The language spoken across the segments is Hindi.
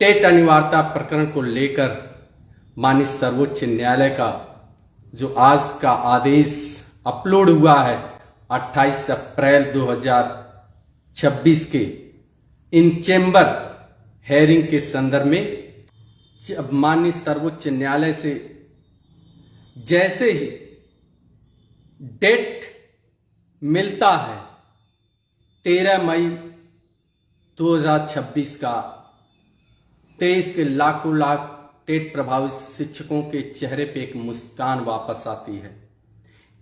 टेट अनिवार्यता प्रकरण को लेकर माननीय सर्वोच्च न्यायालय का जो आज का आदेश अपलोड हुआ है 28 अप्रैल 2026 के इन चेंबर हेयरिंग के संदर्भ में माननीय सर्वोच्च न्यायालय से जैसे ही डेट मिलता है 13 मई 2026 का 23 के लाखों लाख टेट प्रभावित शिक्षकों के चेहरे पे एक मुस्कान वापस आती है।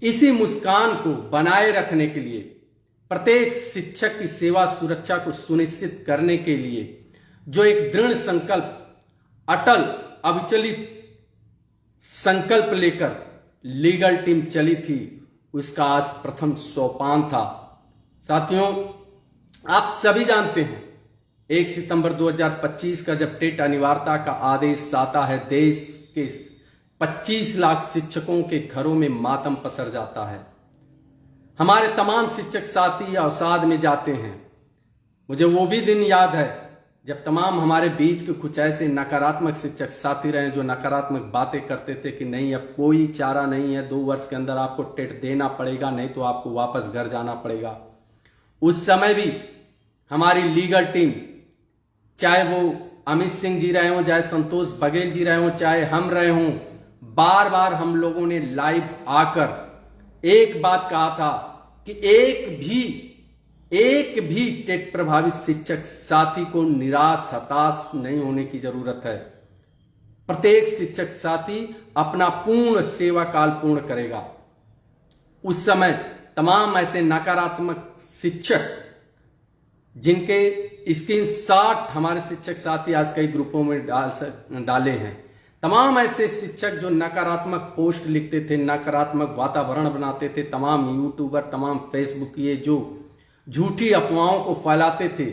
इसी मुस्कान को बनाए रखने के लिए प्रत्येक शिक्षक की सेवा सुरक्षा को सुनिश्चित करने के लिए जो एक दृढ़ संकल्प अटल अविचलित संकल्प लेकर लीगल टीम चली थी उसका आज प्रथम सोपान था। साथियों, आप सभी जानते हैं 1 सितंबर 2025 का जब टेट अनिवार्यता का आदेश आता है देश के 25 लाख शिक्षकों के घरों में मातम पसर जाता है। हमारे तमाम शिक्षक साथी अवसाद में जाते हैं। मुझे वो भी दिन याद है जब तमाम हमारे बीच के कुछ ऐसे नकारात्मक शिक्षक साथी रहे जो नकारात्मक बातें करते थे कि नहीं अब कोई चारा नहीं है, 2 वर्ष के अंदर आपको टेट देना पड़ेगा, नहीं तो आपको वापस घर जाना पड़ेगा। उस समय भी हमारी लीगल टीम, चाहे वो अमित सिंह जी रहे हों, चाहे संतोष बघेल जी रहे हों, चाहे हम रहे हों, बार बार हम लोगों ने लाइव आकर एक बात कहा था कि एक भी टेट प्रभावित शिक्षक साथी को निराश हताश नहीं होने की जरूरत है। प्रत्येक शिक्षक साथी अपना पूर्ण सेवा काल पूर्ण करेगा। उस समय तमाम ऐसे नकारात्मक शिक्षक जिनके स्क्रीनशॉट हमारे शिक्षक साथी आज कई ग्रुपों में डाले हैं, तमाम ऐसे शिक्षक जो नकारात्मक पोस्ट लिखते थे, नकारात्मक वातावरण बनाते थे, तमाम यूट्यूबर, तमाम फेसबुक ये जो झूठी अफवाहों को फैलाते थे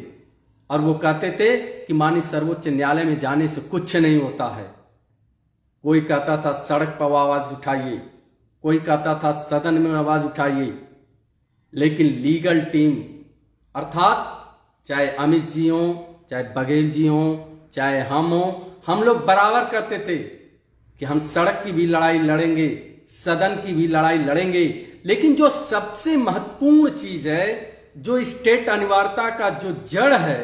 और वो कहते थे कि माननीय सर्वोच्च न्यायालय में जाने से कुछ नहीं होता है। कोई कहता था सड़क पर आवाज उठाइए, कोई कहता था सदन में आवाज उठाइए, लेकिन लीगल टीम अर्थात चाहे अमित जी हों, चाहे बघेल जी हों, चाहे हम हों, हम लोग बराबर कहते थे कि हम सड़क की भी लड़ाई लड़ेंगे, सदन की भी लड़ाई लड़ेंगे, लेकिन जो सबसे महत्वपूर्ण चीज है, जो इस टेट अनिवार्यता का जो जड़ है,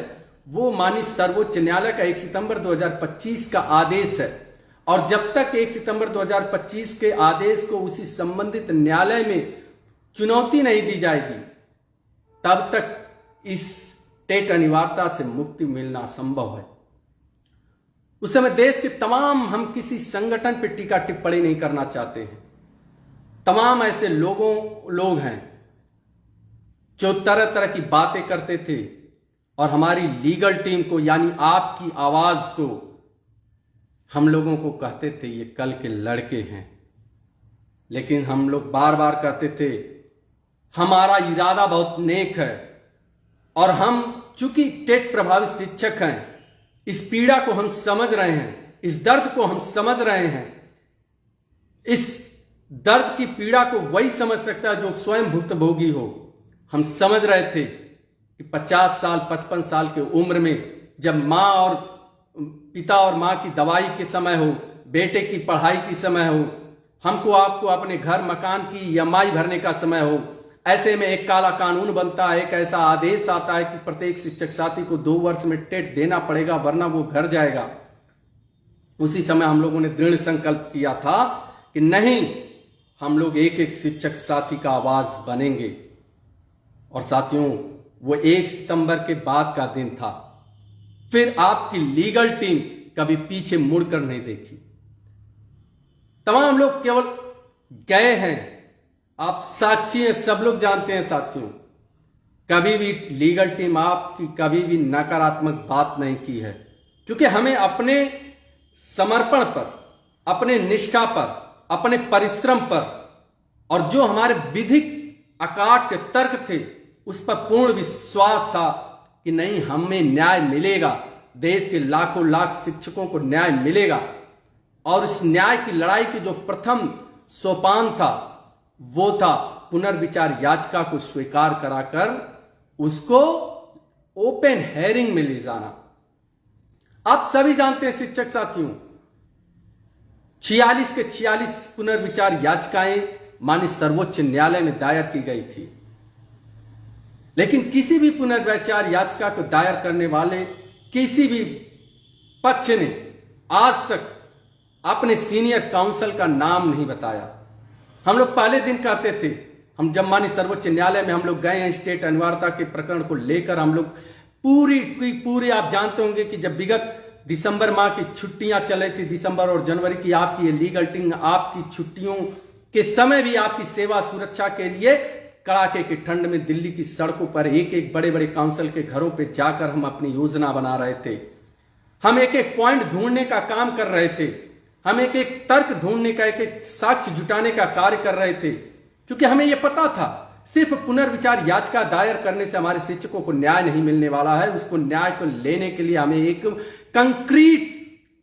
वो माननीय सर्वोच्च न्यायालय का 1 सितंबर 2025 का आदेश है। और जब तक 1 सितंबर 2025 के आदेश को उसी संबंधित न्यायालय में चुनौती नहीं दी जाएगी, तब तक इस टेट अनिवार्यता से मुक्ति मिलना असंभव है। उस समय देश के तमाम, हम किसी संगठन पर टीका टिप्पणी नहीं करना चाहते हैं, तमाम ऐसे लोग हैं जो तरह तरह की बातें करते थे और हमारी लीगल टीम को यानी आपकी आवाज को हम लोगों को कहते थे ये कल के लड़के हैं। लेकिन हम लोग बार बार कहते थे हमारा इरादा बहुत नेक है और हम चूंकि टेट प्रभावित शिक्षक हैं, इस पीड़ा को हम समझ रहे हैं, इस दर्द को हम समझ रहे हैं। इस दर्द की पीड़ा को वही समझ सकता है जो स्वयं भुक्तभोगी हो। हम समझ रहे थे कि 50 साल 55 साल की उम्र में जब माँ और पिता और माँ की दवाई के समय हो, बेटे की पढ़ाई की समय हो, हमको आपको अपने घर मकान की ईएमआई भरने का समय हो, ऐसे में एक काला कानून बनता है, एक ऐसा आदेश आता है कि प्रत्येक शिक्षक साथी को 2 वर्ष में टेट देना पड़ेगा वरना वो घर जाएगा। उसी समय हम लोगों ने दृढ़ संकल्प किया था कि नहीं, हम लोग एक एक शिक्षक साथी का आवाज बनेंगे। और साथियों, वो 1 सितंबर के बाद का दिन था। फिर आपकी लीगल टीम कभी पीछे मुड़कर नहीं देखी। तमाम लोग केवल गए हैं, आप साक्षी हैं, सब लोग जानते हैं साथियों, कभी भी लीगल टीम आपकी कभी भी नकारात्मक बात नहीं की है, क्योंकि हमें अपने समर्पण पर, अपने निष्ठा पर, अपने परिश्रम पर और जो हमारे विधिक अकाट के तर्क थे उस पर पूर्ण विश्वास था कि नहीं, हमें न्याय मिलेगा, देश के लाखों लाख शिक्षकों को न्याय मिलेगा। और इस न्याय की लड़ाई की जो प्रथम सोपान था वो था पुनर्विचार याचिका को स्वीकार कराकर उसको ओपन हेयरिंग में ले जाना। आप सभी जानते हैं शिक्षक साथियों, 46 के 46 पुनर्विचार याचिकाएं माननीय सर्वोच्च न्यायालय में दायर की गई थी, लेकिन किसी भी पुनर्विचार याचिका को दायर करने वाले किसी भी पक्ष ने आज तक अपने सीनियर काउंसिल का नाम नहीं बताया। हम लोग पहले दिन कहते थे, हम जब माननीय सर्वोच्च न्यायालय में हम लोग गए हैं स्टेट अनिवार्यता के प्रकरण को लेकर, हम लोग पूरी आप जानते होंगे कि जब विगत दिसंबर माह की छुट्टियां चले थी, दिसंबर और जनवरी की आपकी लीगल टीम आपकी छुट्टियों के समय भी आपकी सेवा सुरक्षा के लिए कड़ाके की ठंड में दिल्ली की सड़कों पर एक एक बड़े बड़े काउंसिल के घरों पे जाकर हम अपनी योजना बना रहे थे। हम एक एक पॉइंट ढूंढने का काम कर रहे थे, हम एक एक तर्क ढूंढने का, एक एक साक्ष्य जुटाने का कार्य कर रहे थे, क्योंकि हमें यह पता था सिर्फ पुनर्विचार याचिका दायर करने से हमारे शिक्षकों को न्याय नहीं मिलने वाला है। उसको न्याय को लेने के लिए हमें एक कंक्रीट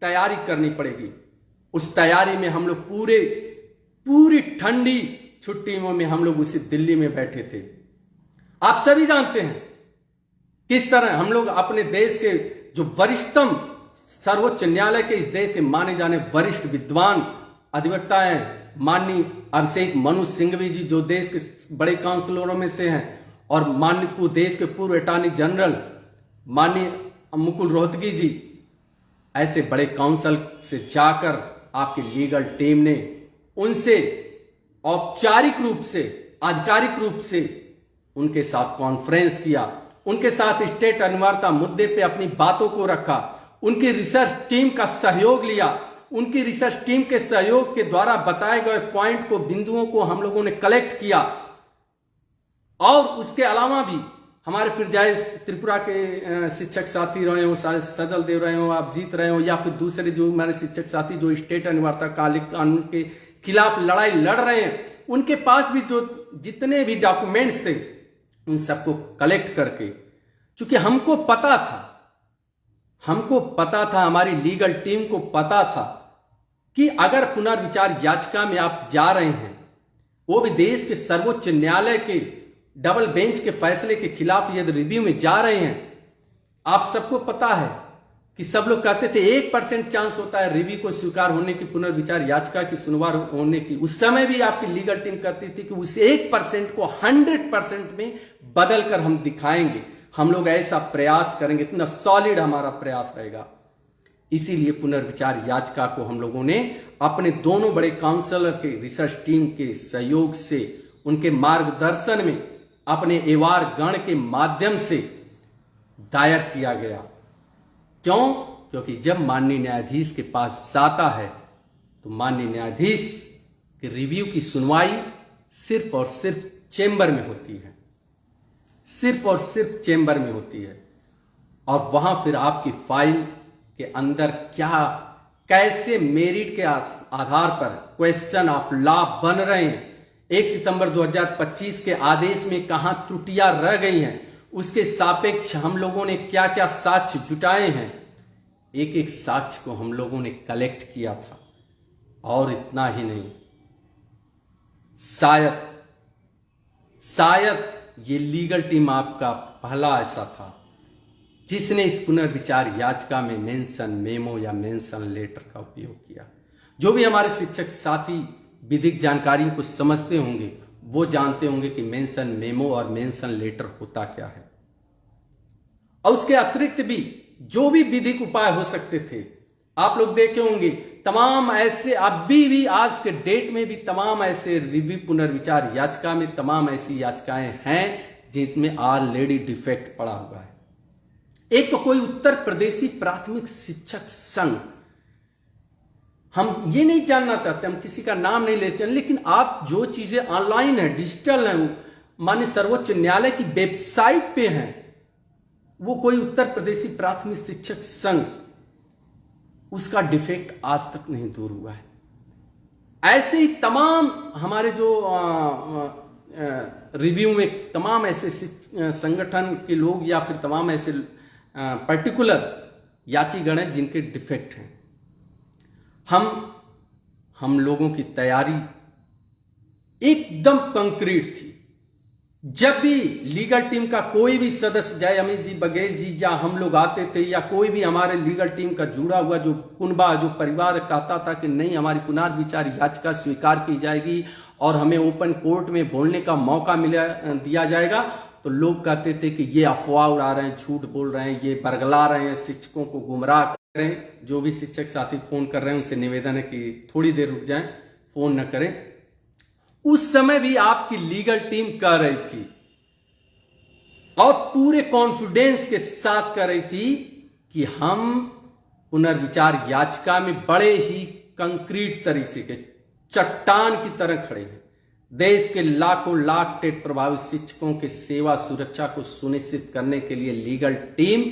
तैयारी करनी पड़ेगी। उस तैयारी में हम लोग पूरी ठंडी छुट्टियों में हम लोग उसी दिल्ली में बैठे थे। आप सभी जानते हैं किस तरह हम लोग अपने देश के जो वरिष्ठतम सर्वोच्च न्यायालय के इस देश के माने जाने वरिष्ठ विद्वान अधिवक्ता हैं माननीय अभिषेक मनु सिंघवी जी, जो देश के बड़े काउंसिलरों में से हैं, और माननीय देश के पूर्व अटॉर्नी जनरल माननीय मुकुल रोहतगी जी, ऐसे बड़े काउंसिल से जाकर आपकी लीगल टीम ने उनसे औपचारिक रूप से, आधिकारिक रूप से उनके साथ कॉन्फ्रेंस किया, उनके साथ स्टेट अनिवार्यता मुद्दे पे अपनी बातों को रखा, उनकी रिसर्च टीम का सहयोग लिया। उनकी रिसर्च टीम के सहयोग के द्वारा बताए गए पॉइंट को, बिंदुओं को हम लोगों ने कलेक्ट किया। और उसके अलावा भी हमारे फिर जाए त्रिपुरा के शिक्षक साथी रहे हो, सजल देव रहे हो, आप जीत रहे हो, या फिर दूसरे जो हमारे शिक्षक साथी जो स्टेट अनिवार्यता कानून के खिलाफ लड़ाई लड़ रहे हैं, उनके पास भी जो जितने भी डॉक्यूमेंट्स थे उन सबको कलेक्ट करके, चूंकि हमको पता था, हमारी लीगल टीम को पता था कि अगर पुनर्विचार याचिका में आप जा रहे हैं, वो भी देश के सर्वोच्च न्यायालय के डबल बेंच के फैसले के खिलाफ यदि रिव्यू में जा रहे हैं, आप सबको पता है कि सब लोग कहते थे 1% चांस होता है रिव्यू को स्वीकार होने की, पुनर्विचार याचिका की सुनवाई होने की। उस समय भी आपकी लीगल टीम कहती थी कि उस 1% को 100% में बदल कर हम दिखाएंगे, हम लोग ऐसा प्रयास करेंगे, इतना सॉलिड हमारा प्रयास रहेगा। इसीलिए पुनर्विचार याचिका को हम लोगों ने अपने दोनों बड़े काउंसलर के रिसर्च टीम के सहयोग से, उनके मार्गदर्शन में, अपने एवार गण के माध्यम से दायर किया गया। क्यों? क्योंकि जब माननीय न्यायाधीश के पास जाता है तो माननीय न्यायाधीश के रिव्यू की सुनवाई सिर्फ और सिर्फ चेंबर में होती है, सिर्फ और सिर्फ चेंबर में होती है। और वहां फिर आपकी फाइल के अंदर कैसे मेरिट के आधार पर क्वेश्चन ऑफ लॉ बन रहे हैं, 1 सितंबर 2025 के आदेश में कहां त्रुटियां रह गई हैं, उसके सापेक्ष हम लोगों ने क्या क्या साक्ष्य जुटाए हैं, एक एक साक्ष्य को हम लोगों ने कलेक्ट किया था। और इतना ही नहीं, शायद ये लीगल टीम आपका पहला ऐसा था जिसने इस पुनर्विचार याचिका में मेंशन मेमो या मेंशन लेटर का उपयोग किया। जो भी हमारे शिक्षक साथी विधिक जानकारी को समझते होंगे वो जानते होंगे कि मेंशन मेमो और मेंशन लेटर होता क्या है। और उसके अतिरिक्त भी जो भी विधिक उपाय हो सकते थे, आप लोग देखे होंगे तमाम ऐसे, अभी भी आज के डेट में भी तमाम ऐसे रिव्यू पुनर्विचार याचिका में तमाम ऐसी याचिकाएं हैं जिसमें ऑलरेडी डिफेक्ट पड़ा हुआ है। एक तो कोई उत्तर प्रदेशी प्राथमिक शिक्षक संघ, हम ये नहीं जानना चाहते, हम किसी का नाम नहीं लेते, लेकिन आप जो चीजें ऑनलाइन है, डिजिटल है, माननीय सर्वोच्च न्यायालय की वेबसाइट पे हैं, वो कोई उत्तर प्रदेशी प्राथमिक शिक्षक संघ, उसका डिफेक्ट आज तक नहीं दूर हुआ है। ऐसे ही तमाम हमारे जो रिव्यू में तमाम ऐसे संगठन के लोग या फिर तमाम ऐसे पर्टिकुलर याचीगण हैं जिनके डिफेक्ट हैं। हम लोगों की तैयारी एकदम कंक्रीट थी, जब भी लीगल टीम का कोई भी सदस्य, जय अमित जी, बघेल जी, या हम लोग आते थे, या कोई भी हमारे लीगल टीम का जुड़ा हुआ जो कुनबा, जो परिवार कहता था कि नहीं हमारी पुनर्विचार याचिका स्वीकार की जाएगी और हमें ओपन कोर्ट में बोलने का मौका दिया जाएगा, तो लोग कहते थे कि ये अफवाह उड़ा रहे हैं, झूठ बोल रहे हैं, ये बरगला रहे हैं, शिक्षकों को गुमराह कर रहे हैं। जो भी शिक्षक साथी फोन कर रहे हैं उनसे निवेदन है कि थोड़ी देर रुक जाएं, फोन न करें। उस समय भी आपकी लीगल टीम कह रही थी और पूरे कॉन्फिडेंस के साथ कह रही थी कि हम पुनर्विचार याचिका में बड़े ही कंक्रीट तरीके के चट्टान की तरह खड़े हैं। देश के लाखों लाख टेट प्रभावित शिक्षकों के सेवा सुरक्षा को सुनिश्चित करने के लिए लीगल टीम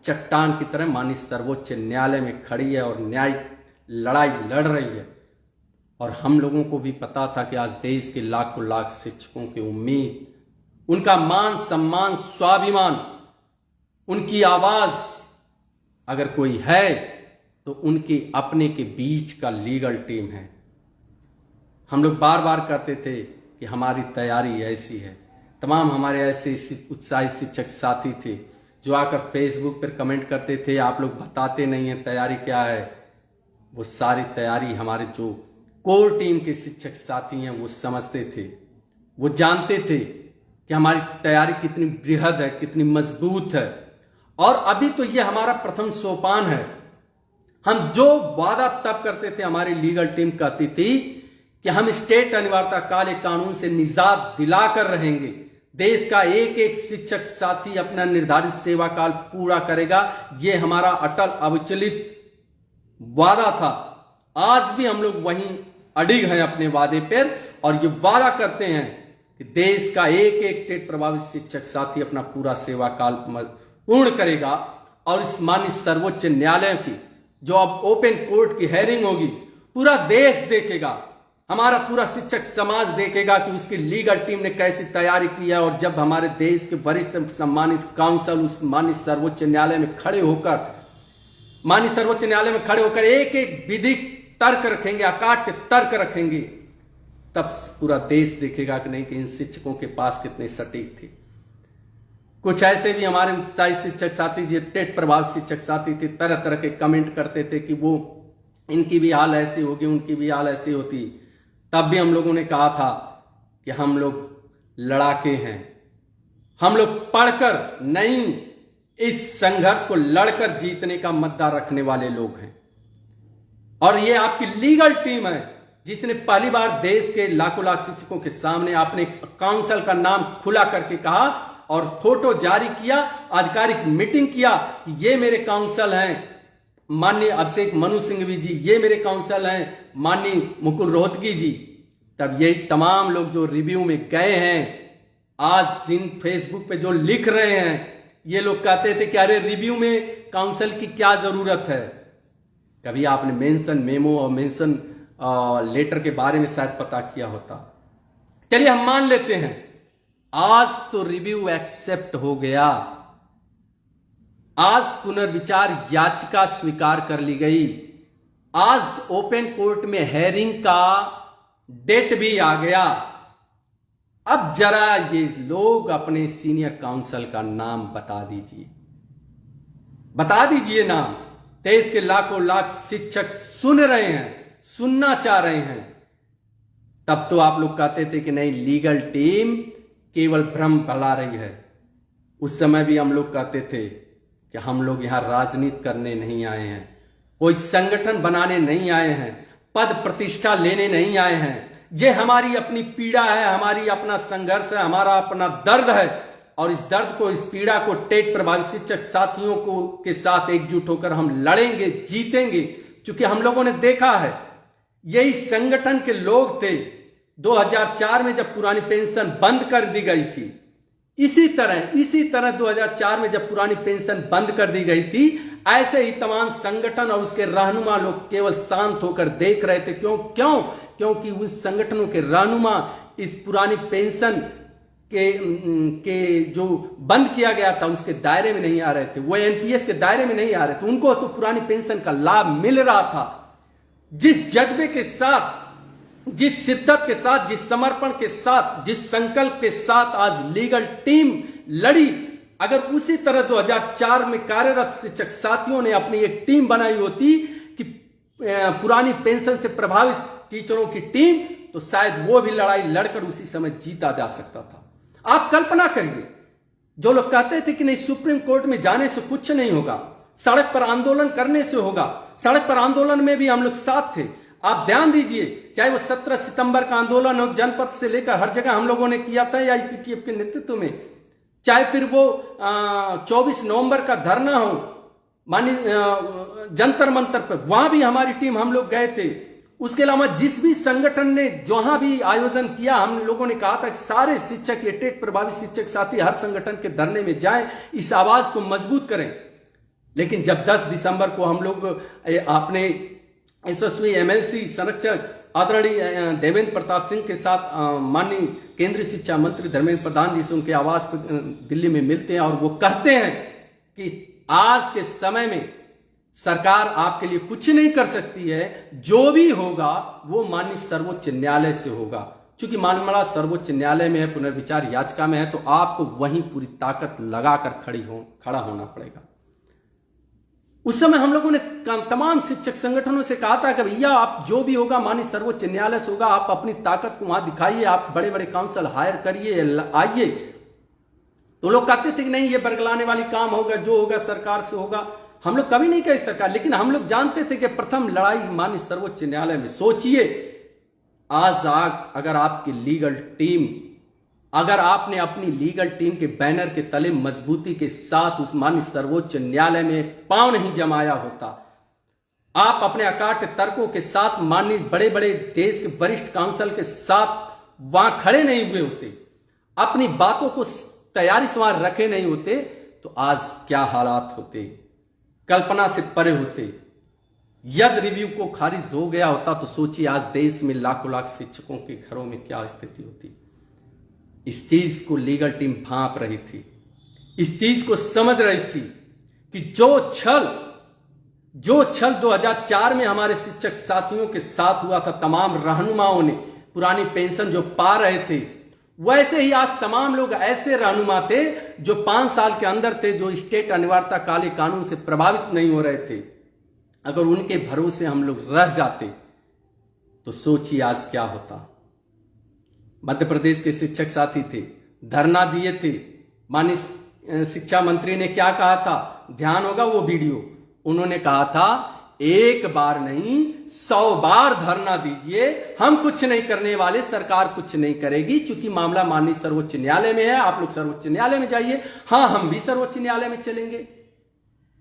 चट्टान की तरह माननीय सर्वोच्च न्यायालय में खड़ी है और न्यायिक लड़ाई लड़ रही है। और हम लोगों को भी पता था कि आज देश के लाखों लाख शिक्षकों की उम्मीद, उनका मान सम्मान, स्वाभिमान, उनकी आवाज अगर कोई है तो उनके अपने के बीच का लीगल टीम है। हम लोग बार बार कहते थे कि हमारी तैयारी ऐसी है। तमाम हमारे ऐसे उत्साही शिक्षक साथी थे जो आकर फेसबुक पर कमेंट करते थे, आप लोग बताते नहीं हैं तैयारी क्या है। वो सारी तैयारी हमारे जो कोर टीम के शिक्षक साथी हैं वो समझते थे, वो जानते थे कि हमारी तैयारी कितनी बृहद है, कितनी मजबूत है। और अभी तो ये हमारा प्रथम सोपान है। हम जो वादा तब करते थे, हमारी लीगल टीम कहती थी कि हम स्टेट अनिवार्यता काल कानून से निजात दिलाकर रहेंगे। देश का एक एक शिक्षक साथी अपना निर्धारित सेवा काल पूरा करेगा। यह हमारा अटल अविचलित वादा था। आज भी हम लोग वहीं अडिग हैं अपने वादे पर और ये वादा करते हैं कि देश का एक एक टेट प्रभावित शिक्षक साथी अपना पूरा सेवा काल पूर्ण करेगा। और इस माननीय सर्वोच्च न्यायालय की जो अब ओपन कोर्ट की हेयरिंग होगी, पूरा देश देखेगा, हमारा पूरा शिक्षक समाज देखेगा कि उसकी लीगल टीम ने कैसी तैयारी की है। और जब हमारे देश के वरिष्ठ सम्मानित काउंसिल उस माननीय सर्वोच्च न्यायालय में खड़े होकर एक एक विधिक तर्क रखेंगे, अकाट्य तर्क रखेंगे, तब पूरा देश देखेगा कि नहीं कि इन शिक्षकों के पास कितने सटीक थे। कुछ ऐसे भी हमारे उत्साही शिक्षक साथी, जो टेट प्रभावित शिक्षक साथी थे, तरह तरह के कमेंट करते थे कि वो इनकी भी हाल ऐसी होगी, उनकी भी हाल ऐसी होती। तब भी हम लोगों ने कहा था कि हम लोग लड़ाके हैं, हम लोग पढ़कर नहीं, इस संघर्ष को लड़कर जीतने का मुद्दा रखने वाले लोग हैं। और ये आपकी लीगल टीम है जिसने पहली बार देश के लाखों लाख शिक्षकों के सामने अपने काउंसिल का नाम खुला करके कहा और फोटो जारी किया, आधिकारिक मीटिंग किया कि ये मेरे काउंसिल हैं माननीय अभिषेक मनु सिंघवी जी, ये मेरे काउंसिल हैं माननीय मुकुल रोहतगी जी। तब यही तमाम लोग जो रिव्यू में गए हैं, आज जिन फेसबुक पे जो लिख रहे हैं, ये लोग कहते थे कि अरे रिव्यू में काउंसिल की क्या जरूरत है। कभी आपने मेंशन मेमो और मेंशन लेटर के बारे में शायद पता किया होता। चलिए हम मान लेते हैं आज तो रिव्यू एक्सेप्ट हो गया, आज पुनर्विचार याचिका स्वीकार कर ली गई, आज ओपन कोर्ट में हेयरिंग का डेट भी आ गया। अब जरा ये लोग अपने सीनियर काउंसिल का नाम बता दीजिए नाम। देश के लाखों लाख शिक्षक सुन रहे हैं, सुनना चाह रहे हैं। तब तो आप लोग कहते थे कि नहीं, लीगल टीम केवल भ्रम फैला रही है। उस समय भी हम लोग कहते थे कि हम लोग यहां राजनीति करने नहीं आए हैं, कोई संगठन बनाने नहीं आए हैं, पद प्रतिष्ठा लेने नहीं आए हैं। ये हमारी अपनी पीड़ा है, हमारी अपना संघर्ष है, हमारा अपना दर्द है। और इस दर्द को, इस पीड़ा को टेट प्रभावित शिक्षक साथियों को के साथ एकजुट होकर हम लड़ेंगे, जीतेंगे। क्योंकि हम लोगों ने देखा है, यही संगठन के लोग थे 2004 में जब पुरानी पेंशन बंद कर दी गई थी। इसी तरह 2004 में जब पुरानी पेंशन बंद कर दी गई थी, ऐसे ही तमाम संगठन और उसके रहनुमा लोग केवल शांत होकर देख रहे थे। क्योंकि उस संगठनों के रहनुमा इस पुरानी पेंशन के जो बंद किया गया था उसके दायरे में नहीं आ रहे थे, वो एनपीएस के दायरे में नहीं आ रहे थे। उनको तो पुरानी पेंशन का लाभ मिल रहा था। जिस जज्बे के साथ जिस शिद्दत के साथ, जिस समर्पण के साथ, जिस संकल्प के साथ आज लीगल टीम लड़ी, अगर उसी तरह 2004 में कार्यरत शिक्षक साथियों ने अपनी एक टीम बनाई होती कि पुरानी पेंशन से प्रभावित टीचरों की टीम, तो शायद वो भी लड़ाई लड़कर उसी समय जीता जा सकता था। आप कल्पना करिए, जो लोग कहते थे कि नहीं सुप्रीम कोर्ट में जाने से कुछ नहीं होगा, सड़क पर आंदोलन करने से होगा, सड़क पर आंदोलन में भी हम लोग साथ थे। आप ध्यान दीजिए, चाहे वो 17 सितंबर का आंदोलन हो, जनपद से लेकर हर जगह हम लोगों ने किया था या ईपीटीएफ के नेतृत्व में, चाहे फिर वो 24 नवंबर का धरना हो मानी जंतर मंतर पर, वहां भी हमारी टीम हम लोग गए थे। उसके अलावा जिस भी संगठन ने जहां भी आयोजन किया, हम लोगों ने कहा था कि सारे शिक्षक, ये टेट प्रभावित शिक्षक साथी हर संगठन के धरने में जाएं, इस आवाज को मजबूत करें। लेकिन जब 10 दिसंबर को हम लोग अपने यशस्वी एमएलसी संरक्षक आदरणीय देवेंद्र प्रताप सिंह के साथ माननीय केंद्रीय शिक्षा मंत्री धर्मेंद्र प्रधान जी से उनके आवास पर दिल्ली में मिलते हैं और वो कहते हैं कि आज के समय में सरकार आपके लिए कुछ नहीं कर सकती है, जो भी होगा वो माननीय सर्वोच्च न्यायालय से होगा। क्योंकि मामला सर्वोच्च न्यायालय में है, पुनर्विचार याचिका में है, तो आपको वहीं पूरी ताकत लगाकर खड़ा होना पड़ेगा। उस समय हम लोगों ने तमाम शिक्षक संगठनों से कहा था कि भैया आप जो भी होगा माननीय सर्वोच्च न्यायालय से होगा, आप अपनी ताकत को वहां दिखाइए, आप बड़े बड़े काउंसिल हायर करिए, आइए। तो लोग कहते थे कि नहीं ये बरगलाने वाली काम होगा, जो होगा सरकार से होगा। हम लोग कभी नहीं कहे सरकार, लेकिन हम लोग जानते थे कि प्रथम लड़ाई माननीय सर्वोच्च न्यायालय में। सोचिए आज अगर आपकी लीगल टीम, अगर आपने अपनी लीगल टीम के बैनर के तले मजबूती के साथ उस माननीय सर्वोच्च न्यायालय में पांव नहीं जमाया होता, आप अपने अकाट तर्कों के साथ माननीय बड़े बड़े देश के वरिष्ठ काउंसिल के साथ वहां खड़े नहीं हुए होते, अपनी बातों को तैयारी से वहां रखे नहीं होते, तो आज क्या हालात होते, कल्पना से परे होते। यदि रिव्यू को खारिज हो गया होता तो सोचिए आज देश में लाखों लाख शिक्षकों के घरों में क्या स्थिति होती। इस चीज को लीगल टीम भांप रही थी, इस चीज को समझ रही थी कि जो छल 2004 में हमारे शिक्षक साथियों के साथ हुआ था, तमाम रहनुमाओं ने पुरानी पेंशन जो पा रहे थे, वैसे ही आज तमाम लोग ऐसे रहनुमा थे जो 5 साल के अंदर थे, जो स्टेट अनिवार्यता काले कानून से प्रभावित नहीं हो रहे थे। अगर उनके भरोसे हम लोग रह जाते तो सोचिए आज क्या होता। मध्य प्रदेश के शिक्षक साथी थे, धरना दिए थे, माननीय शिक्षा मंत्री ने क्या कहा था, ध्यान होगा वो वीडियो, उन्होंने कहा था एक बार नहीं 100 बार धरना दीजिए, हम कुछ नहीं करने वाले, सरकार कुछ नहीं करेगी, क्योंकि मामला माननीय सर्वोच्च न्यायालय में है, आप लोग सर्वोच्च न्यायालय में जाइए। हाँ, हम भी सर्वोच्च न्यायालय में चलेंगे।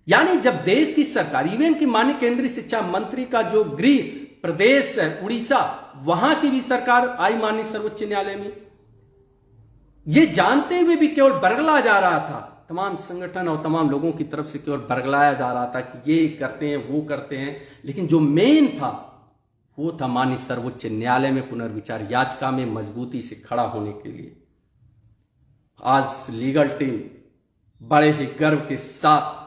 यानी जब देश की सरकार, इवन की माननीय केंद्रीय शिक्षा मंत्री का जो गृह प्रदेश है उड़ीसा, वहां की भी सरकार आई माननीय सर्वोच्च न्यायालय में, ये जानते हुए भी केवल बरगला जा रहा था, तमाम संगठन और तमाम लोगों की तरफ से केवल बरगलाया जा रहा था कि ये करते हैं वो करते हैं, लेकिन जो मेन था वो था माननीय सर्वोच्च न्यायालय में पुनर्विचार याचिका में मजबूती से खड़ा होने के लिए। आज लीगल टीम बड़े ही गर्व के साथ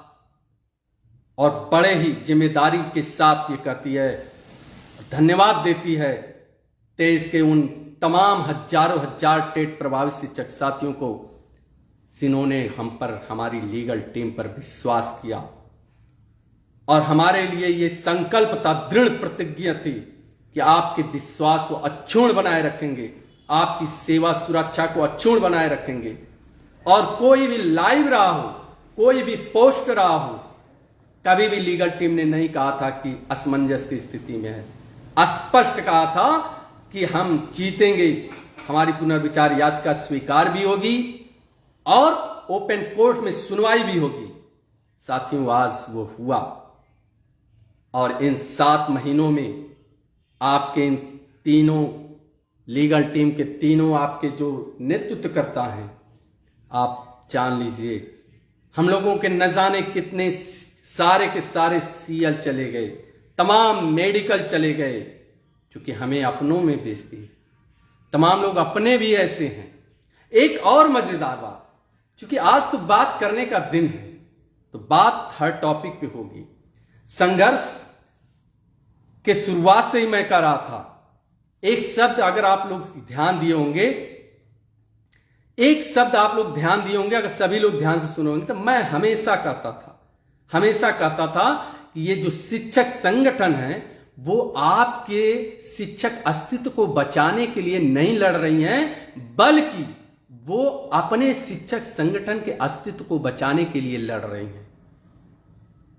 और बड़े ही जिम्मेदारी के साथ ये कहती है, धन्यवाद देती है देश के उन तमाम हजारों हजार टेट प्रभावित शिक्षक साथियों को जिन्होंने हम पर, हमारी लीगल टीम पर विश्वास किया और हमारे लिए ये संकल्प था, दृढ़ प्रतिज्ञा थी कि आपके विश्वास को अक्षुण्ण बनाए रखेंगे, आपकी सेवा सुरक्षा को अक्षुण्ण बनाए रखेंगे। और कोई भी लाइव रहा हो, कोई भी पोस्ट रहा हो, कभी भी लीगल टीम ने नहीं कहा था कि असमंजस की स्थिति में है, स्पष्ट कहा था कि हम जीतेंगे, हमारी पुनर्विचार याचिका स्वीकार भी होगी और ओपन कोर्ट में सुनवाई भी होगी। साथियों आज वो हुआ और इन 7 महीनों में आपके इन तीनों लीगल टीम के तीनों आपके जो नेतृत्व करता है, आप जान लीजिए हम लोगों के न जाने कितने सारे के सारे सीएल चले गए, तमाम मेडिकल चले गए, क्योंकि हमें अपनों में बेच दी। तमाम लोग अपने भी ऐसे हैं। एक और मजेदार बात, क्योंकि आज तो बात करने का दिन है तो बात हर टॉपिक पे होगी। संघर्ष के शुरुआत से ही मैं कह रहा था एक शब्द अगर आप लोग ध्यान दिए होंगे, एक शब्द आप लोग ध्यान दिए होंगे, अगर सभी लोग ध्यान से सुने होंगे, तो मैं हमेशा कहता था कि ये जो शिक्षक संगठन है वो आपके शिक्षक अस्तित्व को बचाने के लिए नहीं लड़ रही हैं, बल्कि वो अपने शिक्षक संगठन के अस्तित्व को बचाने के लिए लड़ रही हैं।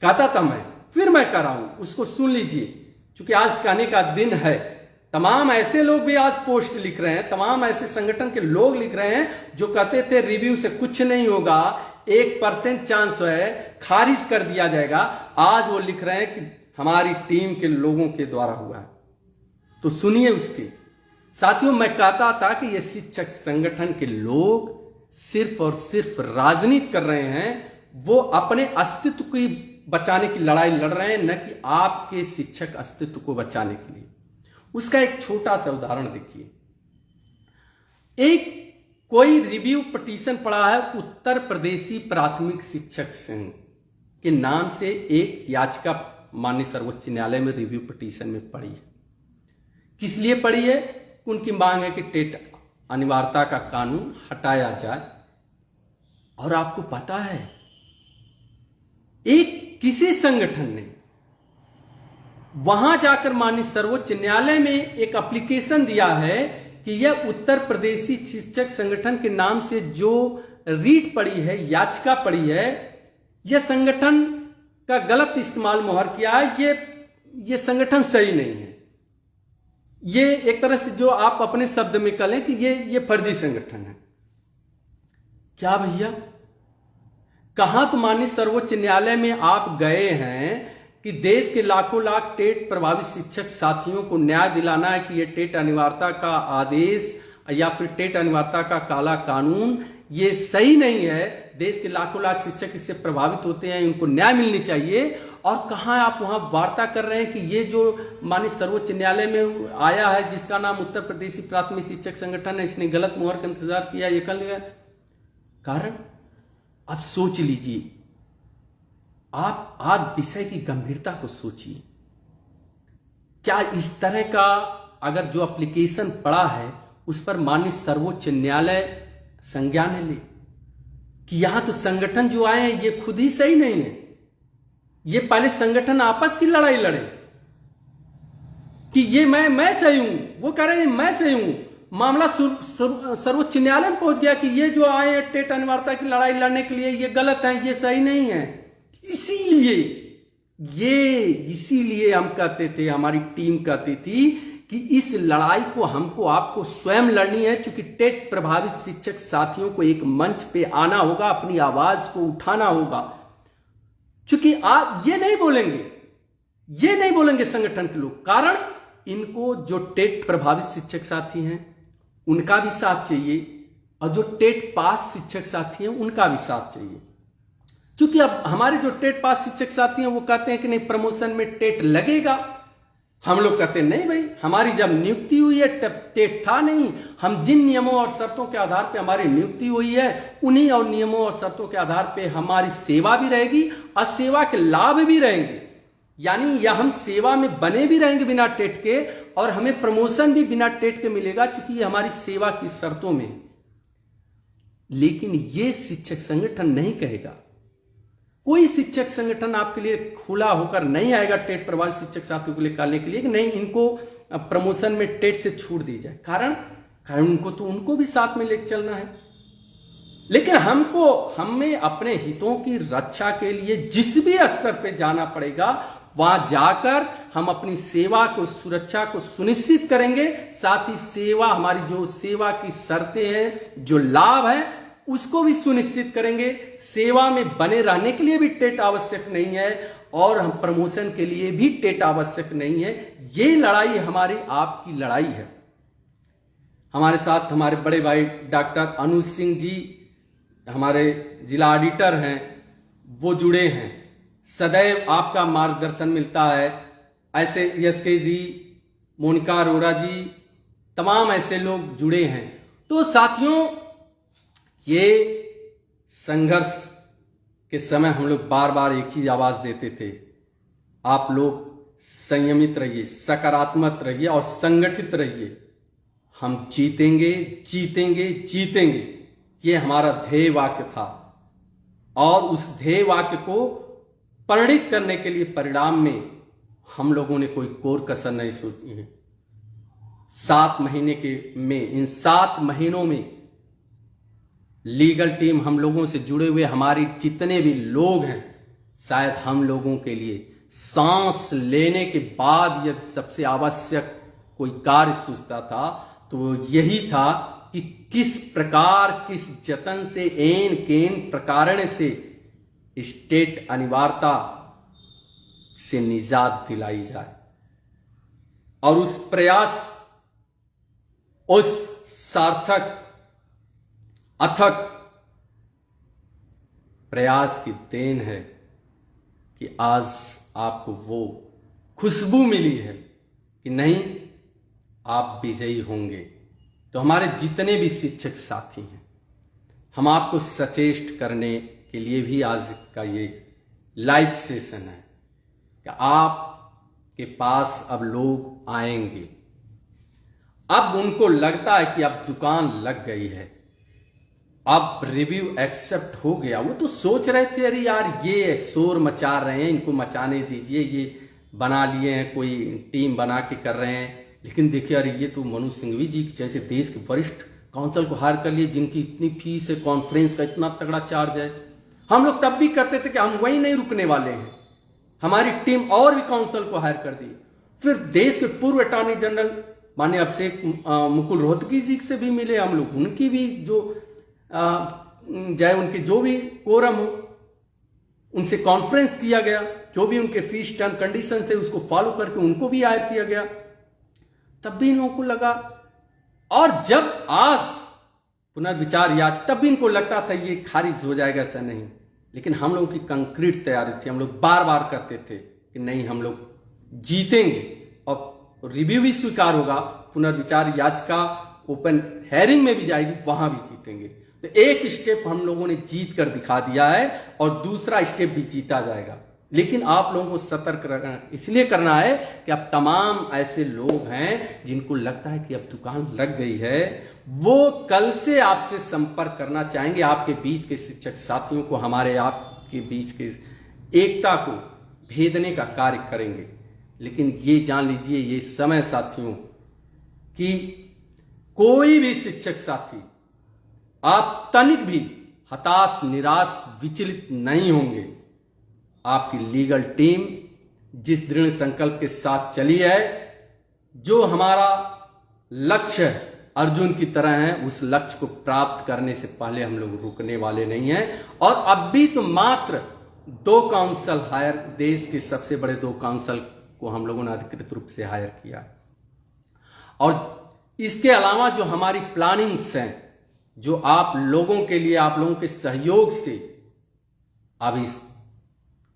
कहता था मैं, फिर मैं कह रहा हूं, उसको सुन लीजिए, क्योंकि आज कहने का दिन है। तमाम ऐसे लोग भी आज पोस्ट लिख रहे हैं, तमाम ऐसे संगठन के लोग लिख रहे हैं जो कहते थे रिव्यू से कुछ नहीं होगा, 1% चांस है, खारिज कर दिया जाएगा। आज वो लिख रहे हैं कि हमारी टीम के लोगों के द्वारा हुआ है। तो सुनिए उसके साथियों, मैं कहता था कि ये शिक्षक संगठन के लोग सिर्फ और सिर्फ राजनीति कर रहे हैं, वो अपने अस्तित्व की बचाने की लड़ाई लड़ रहे हैं, न कि आपके शिक्षक अस्तित्व को बचाने के लिए। उसका एक छोटा सा उदाहरण देखिए। एक कोई रिव्यू पिटीशन पड़ा है उत्तर प्रदेशी प्राथमिक शिक्षक संघ के नाम से, एक याचिका माननीय सर्वोच्च न्यायालय में रिव्यू पिटीशन में पड़ी है। किस लिए पड़ी है? उनकी मांग है कि टेट अनिवार्यता का कानून हटाया जाए। और आपको पता है, एक किसी संगठन ने वहां जाकर माननीय सर्वोच्च न्यायालय में एक एप्लीकेशन दिया है कि यह उत्तर प्रदेशी शिक्षक संगठन के नाम से जो रीट पड़ी है, याचिका पड़ी है, यह संगठन का गलत इस्तेमाल मोहर किया है, ये संगठन सही नहीं है। ये एक तरह से जो आप अपने शब्द में कहें कि ये फर्जी संगठन है। क्या भैया, कहां तो माननीय सर्वोच्च न्यायालय में आप गए हैं कि देश के लाखों लाख टेट प्रभावित शिक्षक साथियों को न्याय दिलाना है कि ये टेट अनिवार्यता का आदेश या फिर टेट अनिवार्यता का काला कानून ये सही नहीं है, देश के लाखों लाख शिक्षक इससे प्रभावित होते हैं, उनको न्याय मिलनी चाहिए। और कहां आप वहां वार्ता कर रहे हैं कि ये जो माननीय सर्वोच्च न्यायालय में आया है जिसका नाम उत्तर प्रदेशी प्राथमिक शिक्षक संगठन है, इसने गलत मुहर का इंतजार किया, ये कर लिया। कारण आप सोच लीजिए, आप आज विषय की गंभीरता को सोचिए। क्या इस तरह का अगर जो एप्लीकेशन पड़ा है उस पर माननीय सर्वोच्च न्यायालय संज्ञान ले कि यहां तो संगठन जो आए हैं ये खुद ही सही नहीं है, ये पहले संगठन आपस की लड़ाई लड़े कि ये मैं सही हूं, वो कह रहे हैं मैं सही हूं। मामला सर्वोच्च न्यायालय में पहुंच गया कि ये जो आए हैं टेट अनिवार्यता की लड़ाई लड़ने के लिए, ये गलत है, ये सही नहीं है। इसीलिए हम कहते थे, हमारी टीम कहती थी कि इस लड़ाई को हमको आपको स्वयं लड़नी है, क्योंकि टेट प्रभावित शिक्षक साथियों को एक मंच पे आना होगा, अपनी आवाज को उठाना होगा। क्योंकि आप ये नहीं बोलेंगे संगठन के लोग, कारण इनको जो टेट प्रभावित शिक्षक साथी हैं उनका भी साथ चाहिए, और जो टेट पास शिक्षक साथी हैं उनका भी साथ चाहिए। क्योंकि अब हमारे जो टेट पास शिक्षक साथी हैं वो कहते हैं कि नहीं प्रमोशन में टेट लगेगा, हम लोग कहते हैं नहीं भाई, हमारी जब नियुक्ति हुई है तब टेट था नहीं, हम जिन नियमों और शर्तों के आधार पे हमारी नियुक्ति हुई है उन्हीं और नियमों और शर्तों के आधार पे हमारी सेवा भी रहेगी और सेवा के लाभ भी रहेंगे। यानी या हम सेवा में बने भी रहेंगे बिना टेट के, और हमें प्रमोशन भी बिना टेट के मिलेगा, क्योंकि ये हमारी सेवा की शर्तों में। लेकिन ये शिक्षक संगठन नहीं कहेगा, कोई शिक्षक संगठन आपके लिए खुला होकर नहीं आएगा टेट प्रभावित शिक्षक साथियों को निकालने के लिए कि नहीं इनको प्रमोशन में टेट से छूट दी जाए। कारण उनको भी साथ में लेकर चलना है। लेकिन हमें अपने हितों की रक्षा के लिए जिस भी स्तर पे जाना पड़ेगा, वहां जाकर हम अपनी सेवा को, सुरक्षा को सुनिश्चित करेंगे। साथ ही सेवा, हमारी जो सेवा की शर्तें हैं, जो लाभ है, उसको भी सुनिश्चित करेंगे। सेवा में बने रहने के लिए भी टेट आवश्यक नहीं है, और हम प्रमोशन के लिए भी टेट आवश्यक नहीं है। ये लड़ाई हमारी आपकी लड़ाई है। हमारे साथ हमारे बड़े भाई डॉक्टर अनुज सिंह जी, हमारे जिला ऑडिटर हैं, वो जुड़े हैं। सदैव आपका मार्गदर्शन मिलता है। ऐसे एसके जी, मोनिका अरोड़ा जी, तमाम ऐसे लोग जुड़े हैं। तो साथियों, ये संघर्ष के समय हम लोग बार बार एक ही आवाज देते थे, आप लोग संयमित रहिए, सकारात्मक रहिए और संगठित रहिए। हम जीतेंगे, जीतेंगे, जीतेंगे, ये हमारा ध्येय वाक्य था। और उस ध्येय वाक्य को परिणित करने के लिए परिणाम में हम लोगों ने कोई कोर कसर नहीं सोची है। 7 महीने इन 7 महीनों में लीगल टीम, हम लोगों से जुड़े हुए हमारी जितने भी लोग हैं, शायद हम लोगों के लिए सांस लेने के बाद यदि सबसे आवश्यक कोई कार्य सूझता था तो वो यही था कि किस प्रकार, किस जतन से, एन केन प्रकार से स्टेट अनिवार्यता से निजात दिलाई जाए। और उस प्रयास, उस सार्थक अथक प्रयास की देन है कि आज आपको वो खुशबू मिली है कि नहीं, आप विजयी होंगे। तो हमारे जितने भी शिक्षक साथी हैं, हम आपको सचेष्ट करने के लिए भी आज का ये लाइव सेशन है कि आपके पास अब लोग आएंगे। अब उनको लगता है कि अब दुकान लग गई है, अब रिव्यू एक्सेप्ट हो गया। वो तो सोच रहे थे अरे यार ये शोर मचा रहे हैं, इनको मचाने दीजिए, ये बना लिए हैं, कोई टीम बना के कर रहे हैं। लेकिन देखिए अरे ये तो मनु सिंघवी जी जैसे देश के वरिष्ठ काउंसिल को हायर कर लिए, जिनकी इतनी फीस है, कॉन्फ्रेंस का इतना तगड़ा चार्ज है। हम लोग तब भी करते थे कि हम वही नहीं रुकने वाले हैं, हमारी टीम और भी काउंसिल को हायर कर दी। फिर देश के पूर्व अटॉर्नी जनरल माननीय अभिषेक मुकुल रोहतगी जी से भी मिले हम लोग, उनकी भी जो चाहे उनके जो भी कोरम हो, उनसे कॉन्फ्रेंस किया गया, जो भी उनके फीस टर्म कंडीशन थे उसको फॉलो करके उनको भी हायर किया गया। तब भी इन लोगों को लगा, और जब आज पुनर्विचार याद, तब भी इनको लगता था ये खारिज हो जाएगा, ऐसा नहीं। लेकिन हम लोगों की कंक्रीट तैयारी थी, हम लोग बार बार करते थे कि नहीं हम लोग जीतेंगे और रिव्यू भी स्वीकार होगा, पुनर्विचार याचिका ओपन हेयरिंग में भी जाएगी, वहां भी जीतेंगे। तो एक स्टेप हम लोगों ने जीत कर दिखा दिया है और दूसरा स्टेप भी जीता जाएगा। लेकिन आप लोगों को सतर्क इसलिए करना है कि अब तमाम ऐसे लोग हैं जिनको लगता है कि अब दुकान लग गई है, वो कल से आपसे संपर्क करना चाहेंगे। आपके बीच के शिक्षक साथियों को, हमारे आपके बीच के एकता को भेदने का कार्य करेंगे। लेकिन ये जान लीजिए ये समय साथियों कि कोई भी शिक्षक साथी आप तनिक भी हताश, निराश, विचलित नहीं होंगे। आपकी लीगल टीम जिस दृढ़ संकल्प के साथ चली है, जो हमारा लक्ष्य अर्जुन की तरह है, उस लक्ष्य को प्राप्त करने से पहले हम लोग रुकने वाले नहीं हैं। और अब भी तो मात्र 2 काउंसिल हायर, देश के सबसे बड़े 2 काउंसिल को हम लोगों ने अधिकृत रूप से हायर किया। और इसके अलावा जो हमारी प्लानिंग्स हैं, जो आप लोगों के लिए, आप लोगों के सहयोग से अब इस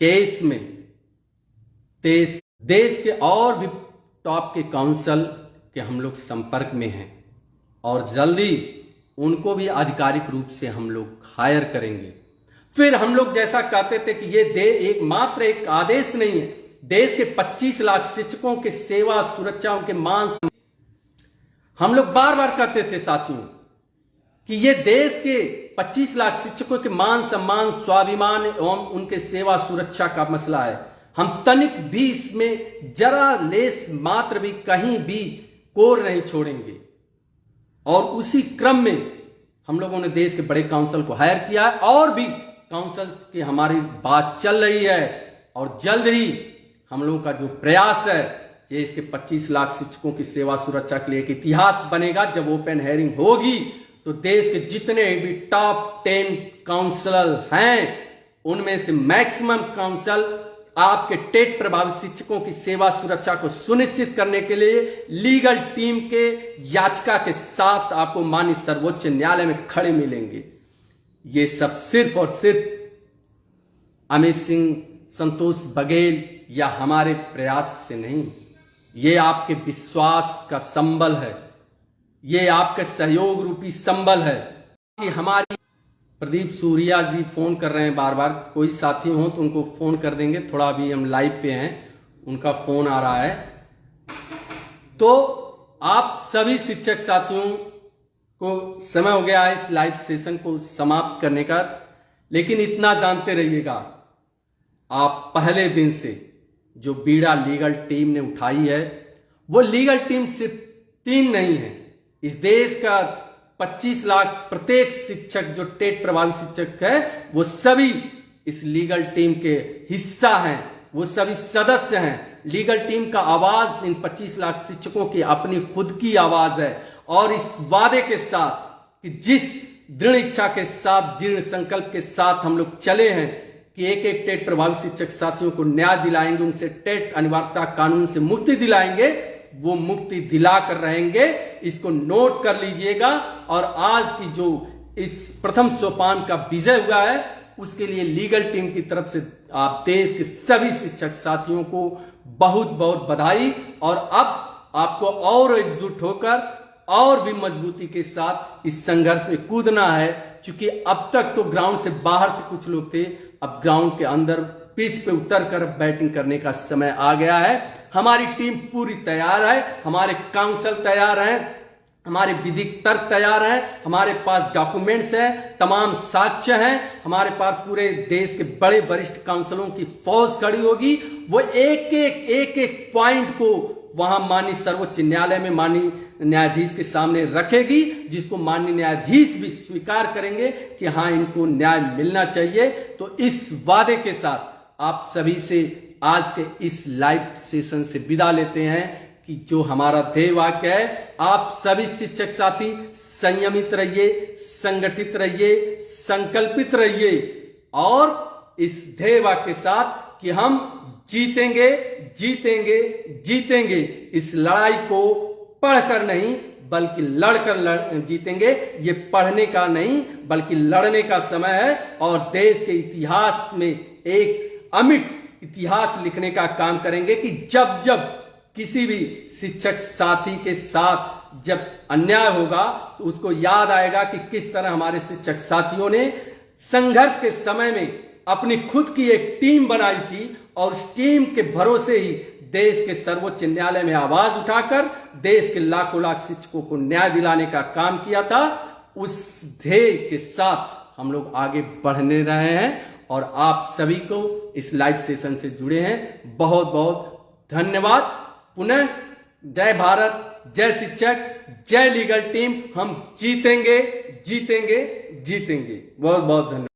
केस में देश के और भी टॉप के काउंसिल के हम लोग संपर्क में हैं और जल्दी उनको भी आधिकारिक रूप से हम लोग हायर करेंगे। फिर हम लोग जैसा कहते थे कि ये मात्र एक आदेश नहीं है, देश के 25 लाख शिक्षकों के सेवा, सुरक्षा, उनके मान, हम लोग बार बार कहते थे साथियों कि ये देश के 25 लाख शिक्षकों के मान सम्मान, स्वाभिमान एवं उनके सेवा सुरक्षा का मसला है। हम तनिक भी इसमें जरा लेस मात्र भी कहीं भी कोर नहीं छोड़ेंगे। और उसी क्रम में हम लोगों ने देश के बड़े काउंसिल को हायर किया है और भी काउंसिल की हमारी बात चल रही है। और जल्द ही हम लोगों का जो प्रयास है कि इसके 25 लाख शिक्षकों की सेवा सुरक्षा के लिए एक इतिहास बनेगा। जब ओपन हेयरिंग होगी तो देश के जितने भी टॉप 10 काउंसिलर हैं, उनमें से मैक्सिमम काउंसिल आपके टेट प्रभावित शिक्षकों की सेवा सुरक्षा को सुनिश्चित करने के लिए लीगल टीम के याचिका के साथ आपको माननीय सर्वोच्च न्यायालय में खड़े मिलेंगे। ये सब सिर्फ और सिर्फ अमित सिंह, संतोष बघेल या हमारे प्रयास से नहीं, ये आपके विश्वास का संबल है, ये आपके सहयोग रूपी संबल है। कि हमारी प्रदीप सूर्या जी फोन कर रहे हैं बार बार, कोई साथी हो तो उनको फोन कर देंगे, थोड़ा अभी हम लाइव पे हैं, उनका फोन आ रहा है। तो आप सभी शिक्षक साथियों को समय हो गया है इस लाइव सेशन को समाप्त करने का, लेकिन इतना जानते रहिएगा, आप पहले दिन से जो बीड़ा लीगल टीम ने उठाई है, वो लीगल टीम सिर्फ 3 नहीं है। इस देश का 25 लाख प्रत्येक शिक्षक जो टेट प्रभावी शिक्षक है, वो सभी इस लीगल टीम के हिस्सा हैं, वो सभी सदस्य हैं। लीगल टीम का आवाज इन 25 लाख शिक्षकों की अपनी खुद की आवाज है। और इस वादे के साथ कि जिस दृढ़ इच्छा के साथ, दृढ़ संकल्प के साथ हम लोग चले हैं कि एक एक टेट प्रभावी शिक्षक साथियों को न्याय दिलाएंगे, उनसे टेट अनिवार्यता कानून से मुक्ति दिलाएंगे, वो मुक्ति दिला कर रहेंगे। इसको नोट कर लीजिएगा। और आज की जो इस प्रथम सोपान का विजय हुआ है, उसके लिए लीगल टीम की तरफ से आप देश के सभी शिक्षक साथियों को बहुत बहुत बधाई। और अब आपको और एकजुट होकर और भी मजबूती के साथ इस संघर्ष में कूदना है, क्योंकि अब तक तो ग्राउंड से बाहर से कुछ लोग थे, अब ग्राउंड के अंदर पिच पे उतर कर बैटिंग करने का समय आ गया है। हमारी टीम पूरी तैयार है, हमारे काउंसिल तैयार हैं, हमारे विधिक तर्क तैयार हैं, हमारे पास डॉक्यूमेंट्स हैं, तमाम साक्ष्य हैं, हमारे पास पूरे देश के बड़े वरिष्ठ काउंसिलों की फौज खड़ी होगी। वो एक एक पॉइंट को वहां माननीय सर्वोच्च न्यायालय में माननीय न्यायाधीश के सामने रखेगी, जिसको माननीय न्यायाधीश भी स्वीकार करेंगे कि हाँ, इनको न्याय मिलना चाहिए। तो इस वादे के साथ आप सभी से आज के इस लाइव सेशन से विदा लेते हैं कि जो हमारा ध्येय वाक्य है, आप सभी शिक्षक साथी संयमित रहिए, संगठित रहिए, संकल्पित रहिए और इस ध्येय वाक्य के साथ कि हम जीतेंगे, जीतेंगे, जीतेंगे। इस लड़ाई को पढ़कर नहीं बल्कि लड़कर जीतेंगे। ये पढ़ने का नहीं बल्कि लड़ने का समय है। और देश के इतिहास में एक अमिट इतिहास लिखने का काम करेंगे कि जब जब किसी भी शिक्षक साथी के साथ जब अन्याय होगा, तो उसको याद आएगा कि किस तरह हमारे शिक्षक साथियों ने संघर्ष के समय में अपनी खुद की एक टीम बनाई थी, और उस टीम के भरोसे ही देश के सर्वोच्च न्यायालय में आवाज उठाकर देश के लाखों लाख शिक्षकों को न्याय दिलाने का काम किया था। उस ध्येय के साथ हम लोग आगे बढ़ने रहे हैं और आप सभी को इस लाइव सेशन से जुड़े हैं। बहुत बहुत धन्यवाद। पुनः जय भारत, जय शिक्षक, जय लीगल टीम। हम जीतेंगे, जीतेंगे, जीतेंगे। बहुत बहुत धन्यवाद।